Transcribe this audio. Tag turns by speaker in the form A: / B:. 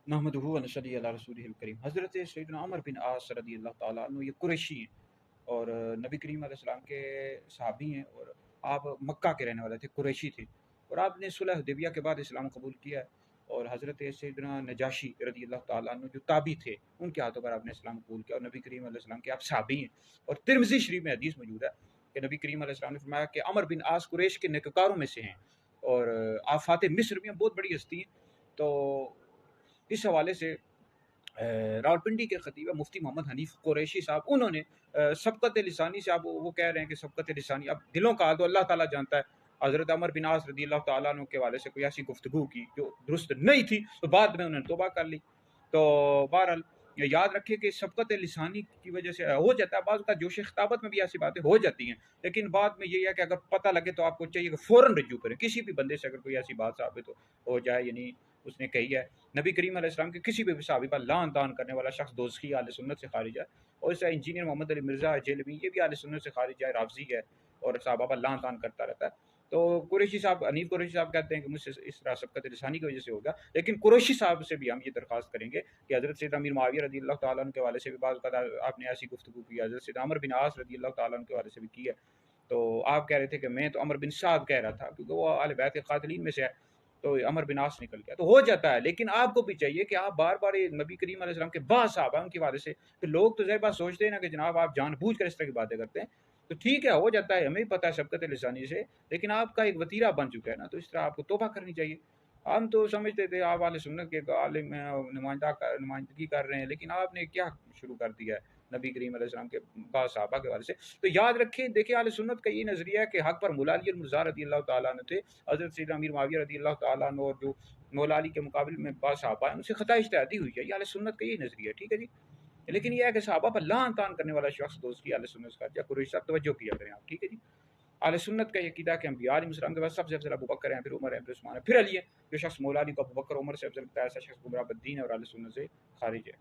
A: नहमदुहु व नसल्ली अला रसूलिहिल करीम। हज़रत सैयदना अमर बिन आस रदी अल्लाह ताला अन्हु ये कुरैशी हैं और नबी करीम अलैहि सलाम के सहाबी हैं और आप मक्का के रहने वाले थे, कुरैशी थे और आपने सुलह हुदैबिया के बाद इस्लाम कबूल किया है और हज़रत सैयदना नजाशी रदी अल्लाह ताला अन्हु जो ताबी थे उनके हाथों पर आपने इस्लाम कबूल किया और नबी करीम अलैहि सलाम के आप सहाबी हैं। और तिरमिज़ी शरीफ में हदीस मौजूद है कि नबी करीम अलैहि सलाम ने फरमाया कि अमर बिन आस कुरैश के नेककारों में से हैं और आप फातिह मिस्र में बहुत बड़ी हस्ती हैं। तो इस हवाले से रावलपिंडी के खतीब मुफ्ती मोहम्मद हनीफ कुरैशी साहब, उन्होंने सबकत लिसानी से, आप वो कह रहे हैं कि सबकत लिसानी, अब दिलों का हाल तो अल्लाह ताला जानता है। हज़रत अमर बिन आस रदी अल्लाह ताला अन्हु के हवाले से कोई ऐसी गुफ्तगू की जो दुरुस्त नहीं थी, तो बाद में उन्होंने तौबा कर ली। तो बहरहाल याद रखिए कि सबकत लिसानी की वजह से हो जाता है, बाज़ का जोश खिताबत में भी ऐसी बातें हो जाती हैं, लेकिन बाद में ये है कि अगर पता लगे तो आपको चाहिए कि फ़ौरन रज्जू करें। किसी भी बंदे से अगर कोई ऐसी बात साबित हो जाए, यानी उसने कही है नबी करीम अलैहिस्सलाम के किसी भी सहाबी पर लान तान करने वाला शख्स दोज़खी आले सुन्नत से खारिज है। और इस इंजीनियर मोहम्मद अली मिर्ज़ा जेलवी, ये भी आले सुन्नत से खारिज है, राफ़ज़ी है और सहाबा पर लान तान करता रहता है। तो कुरैशी साहब, हनीफ कुरैशी साहब कहते हैं कि मुझसे इस तरह सबकत लिसानी की वजह से होगा, लेकिन कुरैशी साहब से भी हम ये दरख्वास्त करेंगे कि हज़रत सैयदना अमीर मुआविया रज़ी अल्लाह तआला अन्हु के हवाले से भी बाज़ औक़ात आपने ऐसी गुफ्तगू की, हज़रत सैयदना अमर बिन आस रज़ी अल्लाह तआला अन्हु के हवाले से भी की है। तो आप कह रहे थे कि मैं तो अमर बिन साद कह रहा था क्योंकि वो अहले बैत के कातिलीन में से है, तो अमर बिन आस निकल गया। तो हो जाता है, लेकिन आपको भी चाहिए कि आप बार-बार ये नबी करीम अलैहि सलाम के बाद साहबा उनकी वजह से, तो लोग तो ज़ाहिर बात सोचते हैं ना कि जनाब आप जानबूझकर इस तरह की बातें करते हैं। तो ठीक है, हो जाता है, हमें भी पता है सबकत लिसानी से, लेकिन आपका एक वतीरा बन चुका है ना, तो इस तरह आपको तौबा करनी चाहिए। हम तो समझते थे आप अहले सुन्नत के आलिम नुमाइंदगी कर रहे हैं, लेकिन आपने क्या शुरू कर दिया है नबी करीम अलैहि सलाम के बाद सहाबा के हवाले से। तो याद रखें, देखिए अहले सुन्नत का ये नज़रिया है कि हक़ पर मौला अली मुर्ज़ा रज़ी अल्लाह तआला अन्हु थे, हज़रत सैयदना अमीर मुआविया रज़ी अल्लाह तआला अन्हु और जो मौला अली के मुकाबले में बाद सहाबा हैं, उनसे ख़ता इज्तिहादी हुई है। ये अहले सुन्नत का यही नज़रिया है, ठीक है जी। लेकिन ये है कि सहाबा पर लान तान करने वाला शख्स दोस्ती अहले सुन्नत का, या कुरैशी साहब तवज्जो किया करें आप, ठीक है जी। अहले सुन्नत का ये अकीदा है कि अंबिया अलैहिस्सलाम के बाद सबसे अफज़ल अबू बकर हैं, फिर उमर हैं, फिर उस्मान है, फिर अली है। जो शख्स मौला अली को अबू बकर उमर से अफज़ल बताया, ऐसा शख्स गुमराह बद्दीन है और अहले सुन्नत से खारिज है।